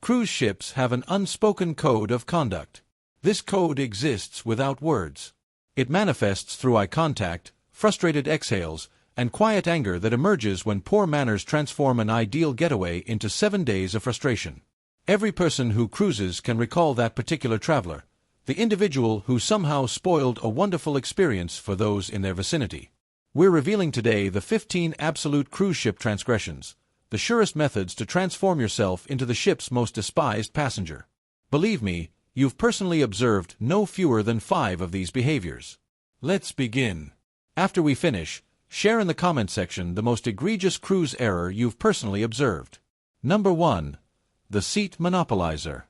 Cruise ships have an unspoken code of conduct. This code exists without words. It manifests through eye contact, frustrated exhales, and quiet anger that emerges when poor manners transform an ideal getaway into 7 days of frustration. Every person who cruises can recall that particular traveler, the individual who somehow spoiled a wonderful experience for those in their vicinity. We're revealing today the 15 absolute cruise ship transgressions, the surest methods to transform yourself into the ship's most despised passenger. Believe me, you've personally observed no fewer than 5 of these behaviors. Let's begin. After we finish, share in the comment section the most egregious cruise error you've personally observed. Number 1. The seat monopolizer.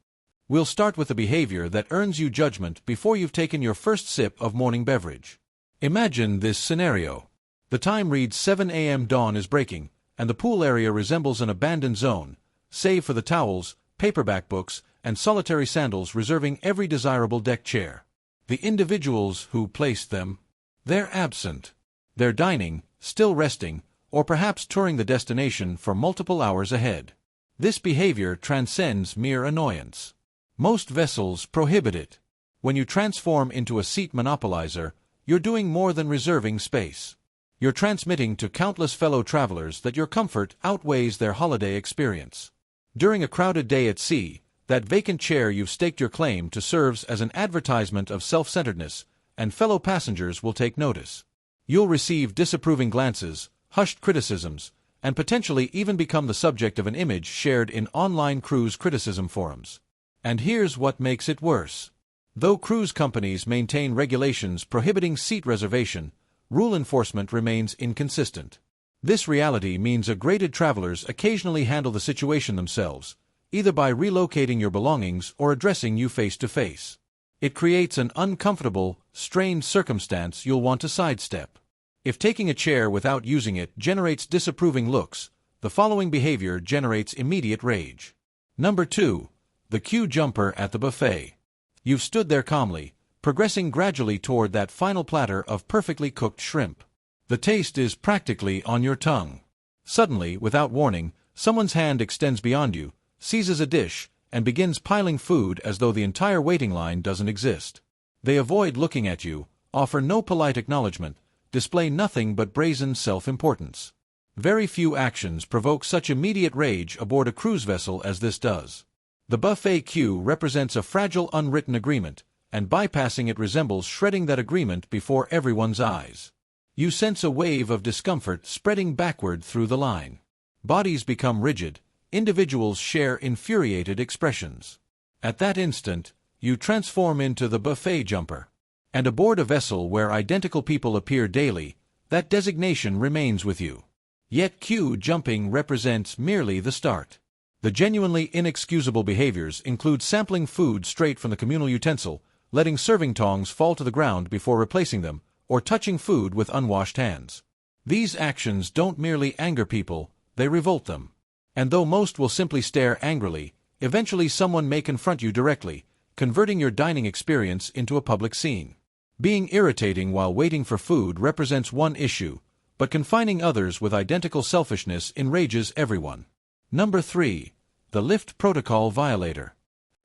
We'll start with the behavior that earns you judgment before you've taken your first sip of morning beverage. Imagine this scenario. The time reads 7 a.m. Dawn is breaking, and the pool area resembles an abandoned zone, save for the towels, paperback books, and solitary sandals reserving every desirable deck chair. The individuals who placed them, they're absent. They're dining, still resting, or perhaps touring the destination for multiple hours ahead. This behavior transcends mere annoyance. Most vessels prohibit it. When you transform into a seat monopolizer, you're doing more than reserving space. You're transmitting to countless fellow travelers that your comfort outweighs their holiday experience. During a crowded day at sea, that vacant chair you've staked your claim to serves as an advertisement of self-centeredness, and fellow passengers will take notice. You'll receive disapproving glances, hushed criticisms, and potentially even become the subject of an image shared in online cruise criticism forums. And here's what makes it worse. Though cruise companies maintain regulations prohibiting seat reservation, rule enforcement remains inconsistent. This reality means aggraded travelers occasionally handle the situation themselves, either by relocating your belongings or addressing you face to face. It creates an uncomfortable, strained circumstance you'll want to sidestep. If taking a chair without using it generates disapproving looks, the following behavior generates immediate rage. Number 2. The queue jumper at the buffet. You've stood there calmly, progressing gradually toward that final platter of perfectly cooked shrimp. The taste is practically on your tongue. Suddenly, without warning, someone's hand extends beyond you, seizes a dish, and begins piling food as though the entire waiting line doesn't exist. They avoid looking at you, offer no polite acknowledgement, display nothing but brazen self-importance. Very few actions provoke such immediate rage aboard a cruise vessel as this does. The buffet queue represents a fragile unwritten agreement, and bypassing it resembles shredding that agreement before everyone's eyes. You sense a wave of discomfort spreading backward through the line. Bodies become rigid, individuals share infuriated expressions. At that instant, you transform into the buffet jumper. And aboard a vessel where identical people appear daily, that designation remains with you. Yet queue jumping represents merely the start. The genuinely inexcusable behaviors include sampling food straight from the communal utensil, letting serving tongs fall to the ground before replacing them, or touching food with unwashed hands. These actions don't merely anger people, they revolt them. And though most will simply stare angrily, eventually someone may confront you directly, converting your dining experience into a public scene. Being irritating while waiting for food represents one issue, but confining others with identical selfishness enrages everyone. Number 3. The lift protocol violator.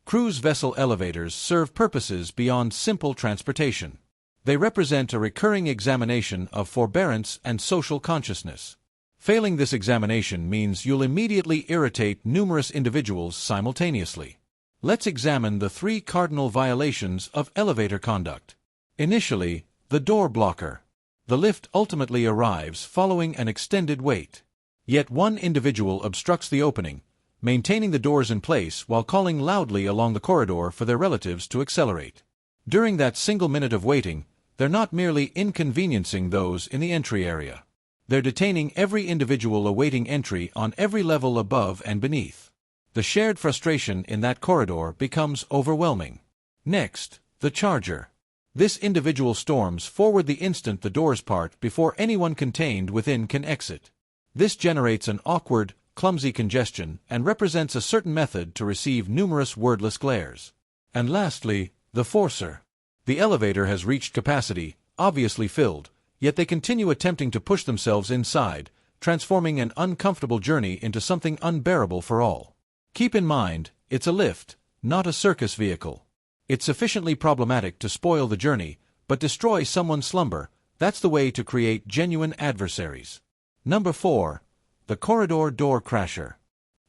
Cruise vessel elevators serve purposes beyond simple transportation. They represent a recurring examination of forbearance and social consciousness. Failing this examination means you'll immediately irritate numerous individuals simultaneously. Let's examine the 3 cardinal violations of elevator conduct. Initially, the door blocker. The lift ultimately arrives following an extended wait. Yet one individual obstructs the opening, maintaining the doors in place while calling loudly along the corridor for their relatives to accelerate. During that single minute of waiting, they're not merely inconveniencing those in the entry area. They're detaining every individual awaiting entry on every level above and beneath. The shared frustration in that corridor becomes overwhelming. Next, the charger. This individual storms forward the instant the doors part before anyone contained within can exit. This generates an awkward, clumsy congestion and represents a certain method to receive numerous wordless glares. And lastly, the forcer. The elevator has reached capacity, obviously filled, yet they continue attempting to push themselves inside, transforming an uncomfortable journey into something unbearable for all. Keep in mind, It's a lift, not a circus vehicle. It's sufficiently problematic to spoil the journey, but destroy someone's slumber. That's the way to create genuine adversaries. Number 4. The Corridor Door Crasher.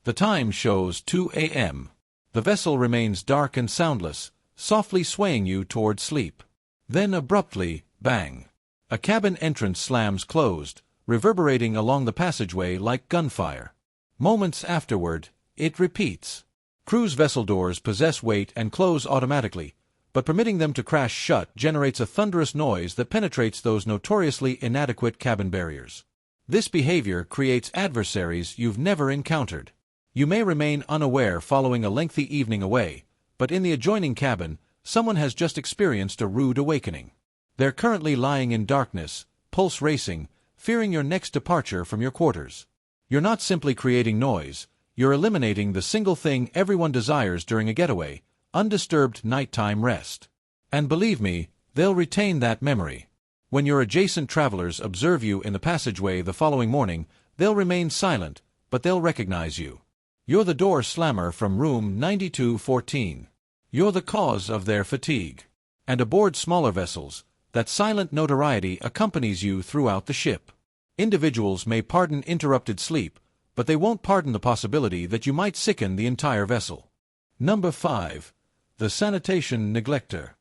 The time shows 2 a.m. The vessel remains dark and soundless, softly swaying you toward sleep. Then abruptly, bang! A cabin entrance slams closed, reverberating along the passageway like gunfire. Moments afterward, it repeats. Cruise vessel doors possess weight and close automatically, but permitting them to crash shut generates a thunderous noise that penetrates those notoriously inadequate cabin barriers. This behavior creates adversaries you've never encountered. You may remain unaware following a lengthy evening away, but in the adjoining cabin, someone has just experienced a rude awakening. They're currently lying in darkness, pulse racing, fearing your next departure from your quarters. You're not simply creating noise, you're eliminating the single thing everyone desires during a getaway: undisturbed nighttime rest. And believe me, they'll retain that memory. When your adjacent travelers observe you in the passageway the following morning, they'll remain silent, but they'll recognize you. You're the door slammer from room 9214. You're the cause of their fatigue. And aboard smaller vessels, that silent notoriety accompanies you throughout the ship. Individuals may pardon interrupted sleep, but they won't pardon the possibility that you might sicken the entire vessel. Number 5. The Sanitation Neglector.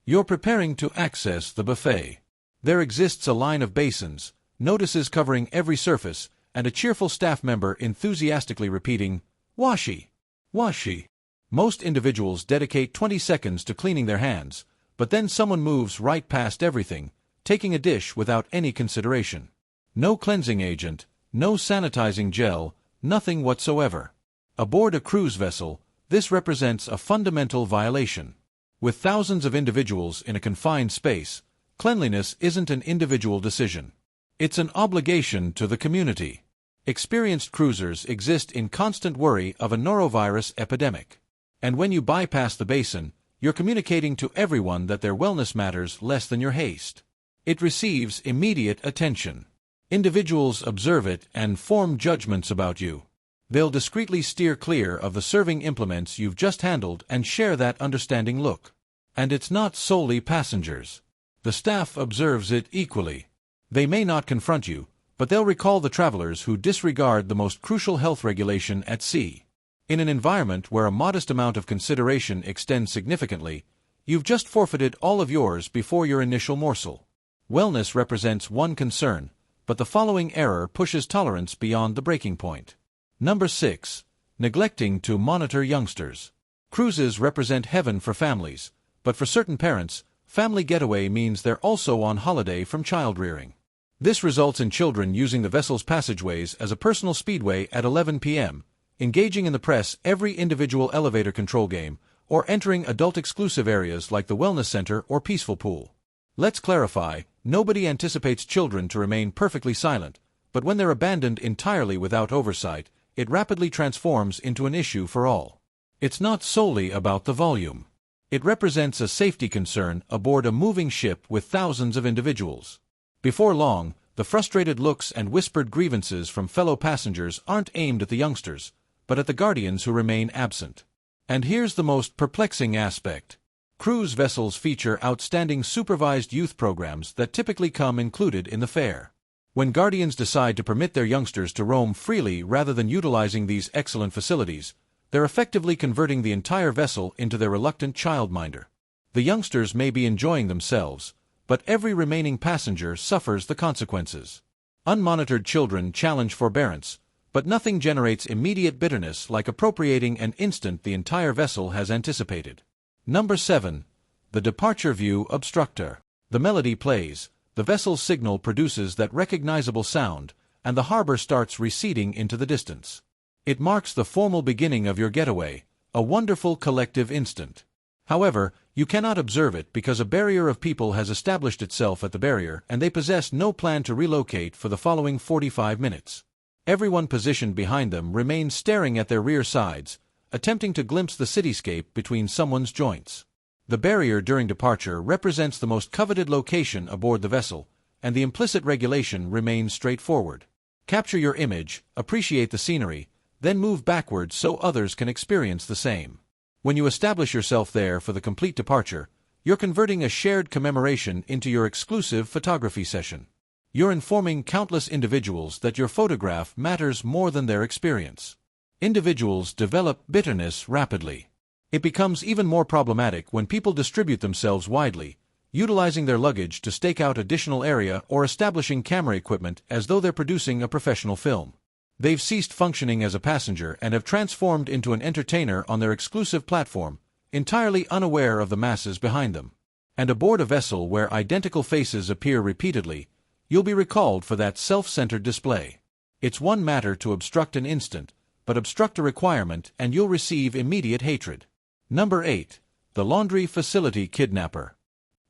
You're preparing to access the buffet. There exists a line of basins, notices covering every surface, and a cheerful staff member enthusiastically repeating, "Washi! Washi!" Most individuals dedicate 20 seconds to cleaning their hands, but then someone moves right past everything, taking a dish without any consideration. No cleansing agent, no sanitizing gel, nothing whatsoever. Aboard a cruise vessel, this represents a fundamental violation. With thousands of individuals in a confined space, cleanliness isn't an individual decision. It's an obligation to the community. Experienced cruisers exist in constant worry of a norovirus epidemic. And when you bypass the basin, you're communicating to everyone that their wellness matters less than your haste. It receives immediate attention. Individuals observe it and form judgments about you. They'll discreetly steer clear of the serving implements you've just handled and share that understanding look. And it's not solely passengers. The staff observes it equally. They may not confront you, but they'll recall the travelers who disregard the most crucial health regulation at sea. In an environment where a modest amount of consideration extends significantly, you've just forfeited all of yours before your initial morsel. Wellness represents one concern, but the following error pushes tolerance beyond the breaking point. Number 6. Neglecting to monitor youngsters. Cruises represent heaven for families, but for certain parents, family getaway means they're also on holiday from child-rearing. This results in children using the vessel's passageways as a personal speedway at 11 p.m., engaging in the press every individual elevator control game, or entering adult-exclusive areas like the wellness center or peaceful pool. Let's clarify, nobody anticipates children to remain perfectly silent, but when they're abandoned entirely without oversight, it rapidly transforms into an issue for all. It's not solely about the volume. It represents a safety concern aboard a moving ship with thousands of individuals. Before long, the frustrated looks and whispered grievances from fellow passengers aren't aimed at the youngsters, but at the guardians who remain absent. And here's the most perplexing aspect. Cruise vessels feature outstanding supervised youth programs that typically come included in the fare. When guardians decide to permit their youngsters to roam freely rather than utilizing these excellent facilities, they're effectively converting the entire vessel into their reluctant childminder. The youngsters may be enjoying themselves, but every remaining passenger suffers the consequences. Unmonitored children challenge forbearance, but nothing generates immediate bitterness like appropriating an instant the entire vessel has anticipated. Number 7. The Departure View Obstructor. The melody plays, the vessel's signal produces that recognizable sound, and the harbor starts receding into the distance. It marks the formal beginning of your getaway, a wonderful collective instant. However, you cannot observe it because a barrier of people has established itself at the barrier and they possess no plan to relocate for the following 45 minutes. Everyone positioned behind them remains staring at their rear sides, attempting to glimpse the cityscape between someone's joints. The barrier during departure represents the most coveted location aboard the vessel, and the implicit regulation remains straightforward. Capture your image, appreciate the scenery, Then move backwards so others can experience the same. When you establish yourself there for the complete departure, you're converting a shared commemoration into your exclusive photography session. You're informing countless individuals that your photograph matters more than their experience. Individuals develop bitterness rapidly. It becomes even more problematic when people distribute themselves widely, utilizing their luggage to stake out additional area or establishing camera equipment as though they're producing a professional film. They've ceased functioning as a passenger and have transformed into an entertainer on their exclusive platform, entirely unaware of the masses behind them. And aboard a vessel where identical faces appear repeatedly, you'll be recalled for that self-centered display. It's one matter to obstruct an instant, but obstruct a requirement and you'll receive immediate hatred. Number 8. The Laundry Facility Kidnapper.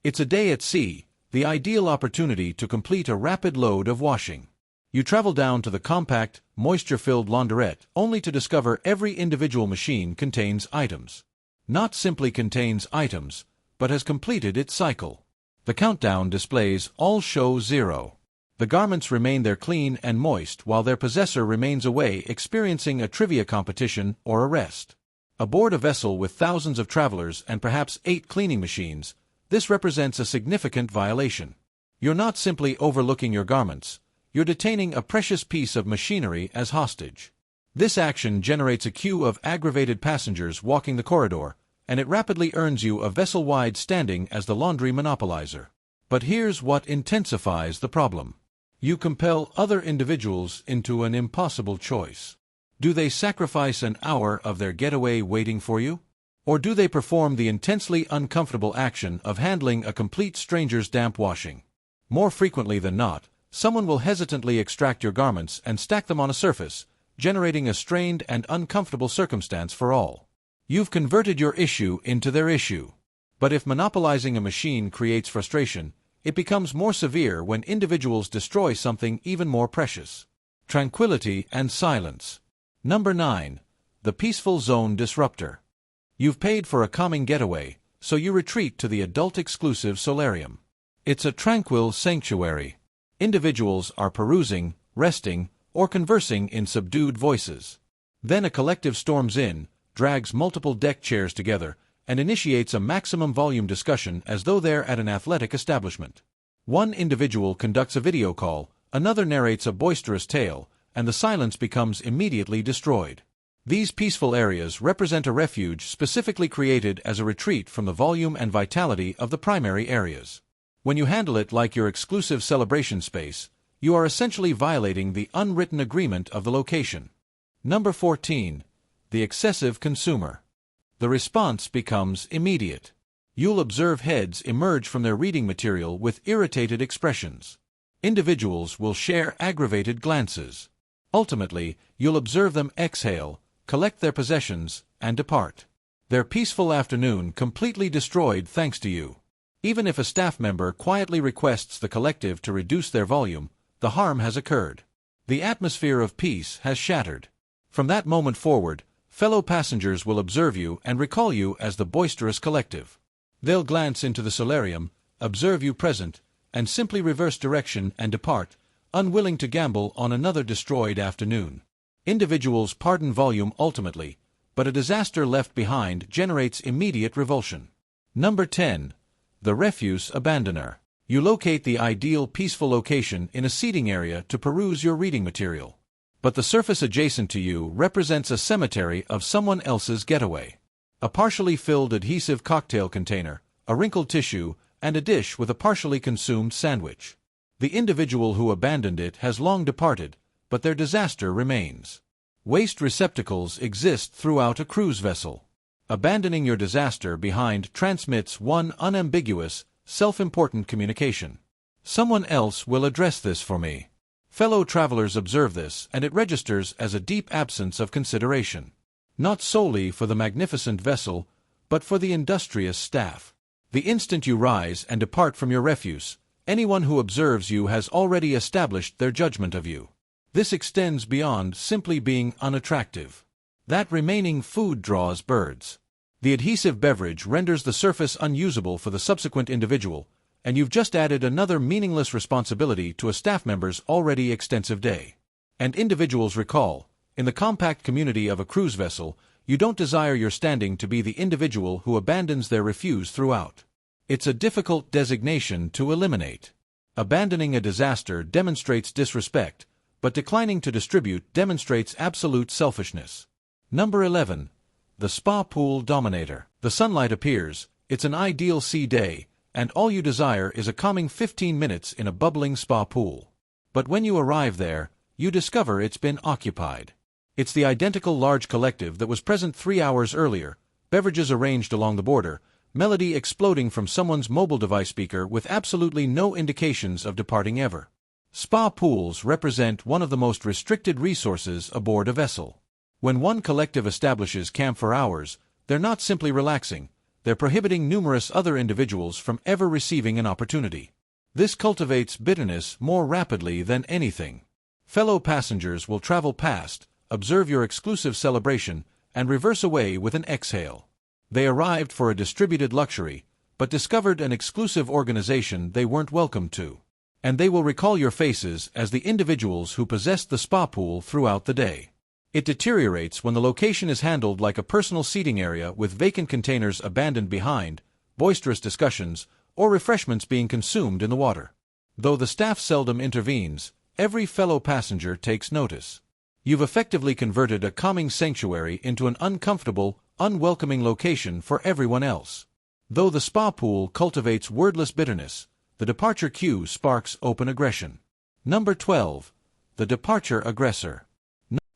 It's a day at sea, the ideal opportunity to complete a rapid load of washing. You travel down to the compact, moisture-filled launderette only to discover every individual machine contains items. Not simply contains items, but has completed its cycle. The countdown displays all show 0. The garments remain there clean and moist while their possessor remains away experiencing a trivia competition or a rest. Aboard a vessel with thousands of travelers and perhaps 8 cleaning machines, this represents a significant violation. You're not simply overlooking your garments, you're detaining a precious piece of machinery as hostage. This action generates a queue of aggravated passengers walking the corridor, and it rapidly earns you a vessel-wide standing as the laundry monopolizer. But here's what intensifies the problem. You compel other individuals into an impossible choice. Do they sacrifice an hour of their getaway waiting for you? Or do they perform the intensely uncomfortable action of handling a complete stranger's damp washing? More frequently than not, someone will hesitantly extract your garments and stack them on a surface, generating a strained and uncomfortable circumstance for all. You've converted your issue into their issue. But if monopolizing a machine creates frustration, it becomes more severe when individuals destroy something even more precious. Tranquility and silence. Number 9. The Peaceful Zone Disruptor. You've paid for a calming getaway, so you retreat to the adult-exclusive solarium. It's a tranquil sanctuary. Individuals are perusing, resting, or conversing in subdued voices. Then a collective storms in, drags multiple deck chairs together, and initiates a maximum volume discussion as though they're at an athletic establishment. One individual conducts a video call, another narrates a boisterous tale, and the silence becomes immediately destroyed. These peaceful areas represent a refuge specifically created as a retreat from the volume and vitality of the primary areas. When you handle it like your exclusive celebration space, you are essentially violating the unwritten agreement of the location. Number 14. The Excessive Consumer. The response becomes immediate. You'll observe heads emerge from their reading material with irritated expressions. Individuals will share aggravated glances. Ultimately, you'll observe them exhale, collect their possessions, and depart. Their peaceful afternoon completely destroyed thanks to you. Even if a staff member quietly requests the collective to reduce their volume, the harm has occurred. The atmosphere of peace has shattered. From that moment forward, fellow passengers will observe you and recall you as the boisterous collective. They'll glance into the solarium, observe you present, and simply reverse direction and depart, unwilling to gamble on another destroyed afternoon. Individuals pardon volume ultimately, but a disaster left behind generates immediate revulsion. Number 10. The Refuse Abandoner. You locate the ideal peaceful location in a seating area to peruse your reading material. But the surface adjacent to you represents a cemetery of someone else's getaway. A partially filled adhesive cocktail container, a wrinkled tissue, and a dish with a partially consumed sandwich. The individual who abandoned it has long departed, but their disaster remains. Waste receptacles exist throughout a cruise vessel. Abandoning your disaster behind transmits one unambiguous, self-important communication. Someone else will address this for me. Fellow travelers observe this, and it registers as a deep absence of consideration. Not solely for the magnificent vessel, but for the industrious staff. The instant you rise and depart from your refuse, anyone who observes you has already established their judgment of you. This extends beyond simply being unattractive. That remaining food draws birds. The adhesive beverage renders the surface unusable for the subsequent individual, and you've just added another meaningless responsibility to a staff member's already extensive day. And individuals recall, In the compact community of a cruise vessel, you don't desire your standing to be the individual who abandons their refuse throughout. It's a difficult designation to eliminate. Abandoning a disaster demonstrates disrespect, but declining to distribute demonstrates absolute selfishness. Number 11. The Spa Pool Dominator. The sunlight appears, it's an ideal sea day, and all you desire is a calming 15 minutes in a bubbling spa pool. But when you arrive there, you discover it's been occupied. It's the identical large collective that was present 3 hours earlier, beverages arranged along the border, melody exploding from someone's mobile device speaker with absolutely no indications of departing ever. Spa pools represent one of the most restricted resources aboard a vessel. When one collective establishes camp for hours, they're not simply relaxing, they're prohibiting numerous other individuals from ever receiving an opportunity. This cultivates bitterness more rapidly than anything. Fellow passengers will travel past, observe your exclusive celebration, and reverse away with an exhale. They arrived for a distributed luxury, but discovered an exclusive organization they weren't welcome to. And they will recall your faces as the individuals who possessed the spa pool throughout the day. It deteriorates when the location is handled like a personal seating area with vacant containers abandoned behind, boisterous discussions, or refreshments being consumed in the water. Though the staff seldom intervenes, every fellow passenger takes notice. You've effectively converted a calming sanctuary into an uncomfortable, unwelcoming location for everyone else. Though the spa pool cultivates wordless bitterness, the departure queue sparks open aggression. Number 12. The Departure Aggressor.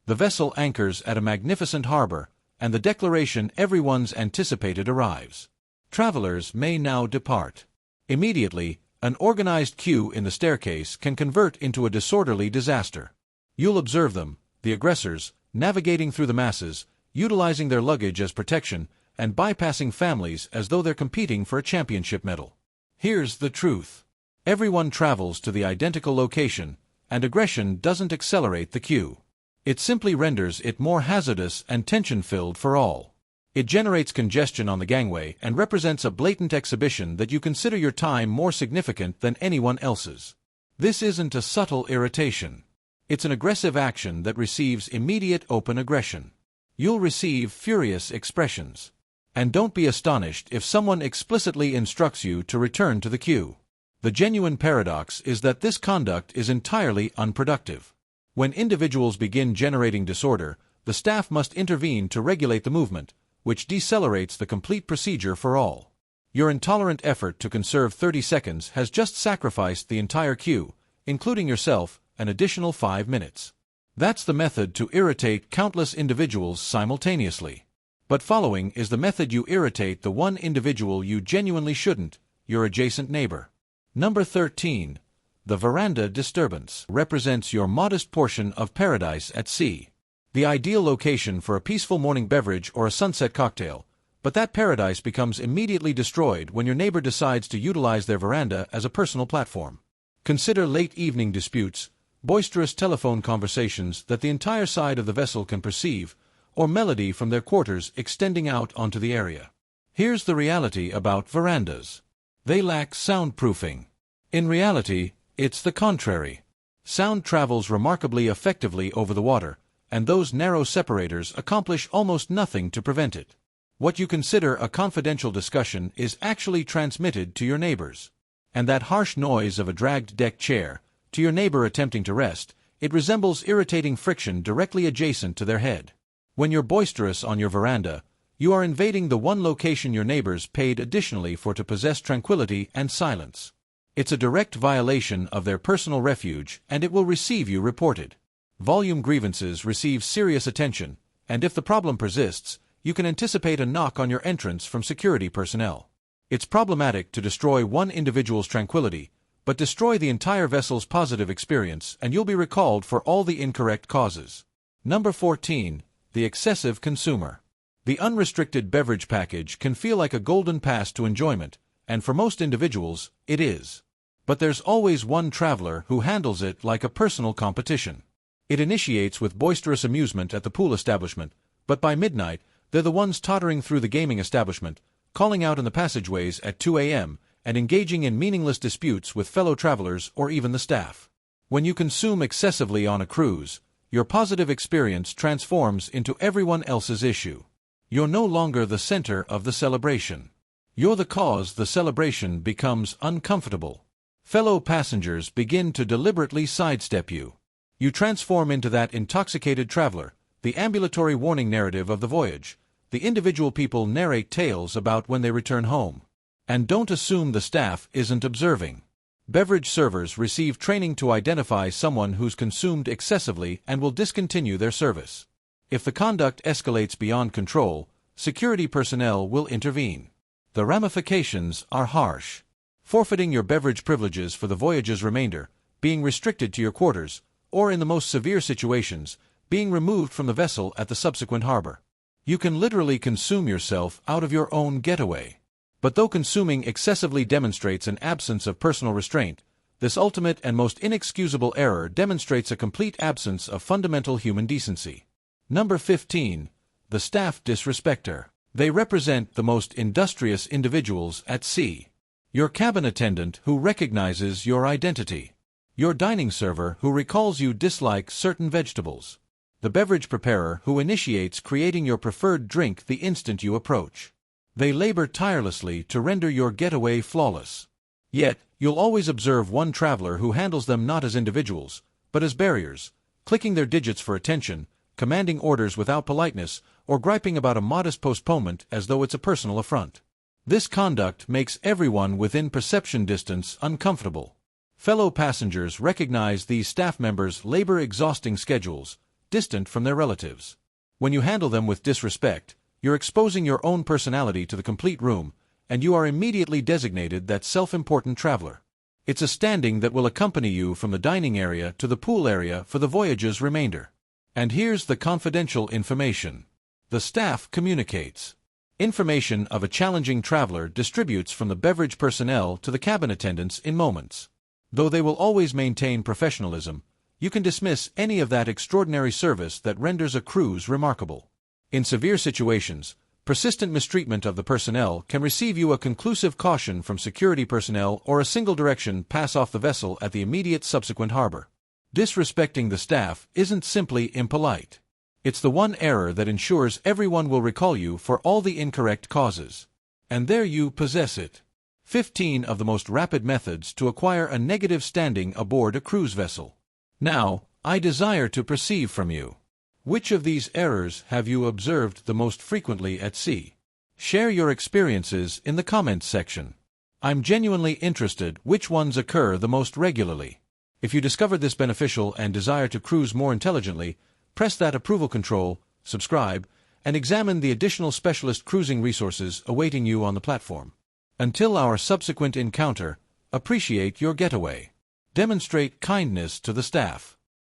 The vessel anchors at a magnificent harbor, and the declaration everyone's anticipated arrives. Travelers may now depart. Immediately, an organized queue in the staircase can convert into a disorderly disaster. You'll observe them, the aggressors, navigating through the masses, utilizing their luggage as protection, and bypassing families as though they're competing for a championship medal. Here's the truth. Everyone travels to the identical location, and aggression doesn't accelerate the queue. It simply renders it more hazardous and tension-filled for all. It generates congestion on the gangway and represents a blatant exhibition that you consider your time more significant than anyone else's. This isn't a subtle irritation. It's an aggressive action that receives immediate open aggression. You'll receive furious expressions. And don't be astonished if someone explicitly instructs you to return to the queue. The genuine paradox is that this conduct is entirely unproductive. When individuals begin generating disorder, the staff must intervene to regulate the movement, which decelerates the complete procedure for all. Your intolerant effort to conserve 30 seconds has just sacrificed the entire queue, including yourself, an additional 5 minutes. That's the method to irritate countless individuals simultaneously. But following is the method you irritate the one individual you genuinely shouldn't, your adjacent neighbor. Number 13. The Veranda Disturbance represents your modest portion of paradise at sea. The ideal location for a peaceful morning beverage or a sunset cocktail, but that paradise becomes immediately destroyed when your neighbor decides to utilize their veranda as a personal platform. Consider late evening disputes, boisterous telephone conversations that the entire side of the vessel can perceive, or melody from their quarters extending out onto the area. Here's the reality about verandas. They lack soundproofing. In reality, it's the contrary. Sound travels remarkably effectively over the water, and those narrow separators accomplish almost nothing to prevent it. What you consider a confidential discussion is actually transmitted to your neighbors. And that harsh noise of a dragged deck chair, to your neighbor attempting to rest, it resembles irritating friction directly adjacent to their head. When you're boisterous on your veranda, you are invading the one location your neighbors paid additionally for to possess tranquility and silence. It's a direct violation of their personal refuge, and it will receive you reported. Volume grievances receive serious attention, and if the problem persists, you can anticipate a knock on your entrance from security personnel. It's problematic to destroy one individual's tranquility, but destroy the entire vessel's positive experience and you'll be recalled for all the incorrect causes. Number 14. The Excessive Consumer. The unrestricted beverage package can feel like a golden pass to enjoyment, and for most individuals, it is. But there's always one traveler who handles it like a personal competition. It initiates with boisterous amusement at the pool establishment, but by midnight, they're the ones tottering through the gaming establishment, calling out in the passageways at 2 a.m., and engaging in meaningless disputes with fellow travelers or even the staff. When you consume excessively on a cruise, your positive experience transforms into everyone else's issue. You're no longer the center of the celebration. You're the cause the celebration becomes uncomfortable. Fellow passengers begin to deliberately sidestep you. You transform into that intoxicated traveler, the ambulatory warning narrative of the voyage. The individual people narrate tales about when they return home. And don't assume the staff isn't observing. Beverage servers receive training to identify someone who's consumed excessively and will discontinue their service. If the conduct escalates beyond control, security personnel will intervene. The ramifications are harsh. Forfeiting your beverage privileges for the voyage's remainder, being restricted to your quarters, or in the most severe situations, being removed from the vessel at the subsequent harbor. You can literally consume yourself out of your own getaway. But though consuming excessively demonstrates an absence of personal restraint, this ultimate and most inexcusable error demonstrates a complete absence of fundamental human decency. Number 15. The staff disrespecter. They represent the most industrious individuals at sea. Your cabin attendant who recognizes your identity. Your dining server who recalls you dislike certain vegetables. The beverage preparer who initiates creating your preferred drink the instant you approach. They labor tirelessly to render your getaway flawless. Yet, you'll always observe one traveler who handles them not as individuals, but as barriers, clicking their digits for attention, commanding orders without politeness, or griping about a modest postponement as though it's a personal affront. This conduct makes everyone within perception distance uncomfortable. Fellow passengers recognize these staff members' labor-exhausting schedules, distant from their relatives. When you handle them with disrespect, you're exposing your own personality to the complete room, and you are immediately designated that self-important traveler. It's a standing that will accompany you from the dining area to the pool area for the voyage's remainder. And here's the confidential information. The staff communicates. Information of a challenging traveler distributes from the beverage personnel to the cabin attendants in moments. Though they will always maintain professionalism, you can dismiss any of that extraordinary service that renders a cruise remarkable. In severe situations, persistent mistreatment of the personnel can receive you a conclusive caution from security personnel or a single direction pass off the vessel at the immediate subsequent harbor. Disrespecting the staff isn't simply impolite. It's the one error that ensures everyone will recall you for all the incorrect causes. And there you possess it. 15 of the most rapid methods to acquire a negative standing aboard a cruise vessel. Now, I desire to perceive from you. Which of these errors have you observed the most frequently at sea? Share your experiences in the comments section. I'm genuinely interested which ones occur the most regularly. If you discovered this beneficial and desire to cruise more intelligently, press that approval control, subscribe, and examine the additional specialist cruising resources awaiting you on the platform. Until our subsequent encounter, appreciate your getaway. Demonstrate kindness to the staff.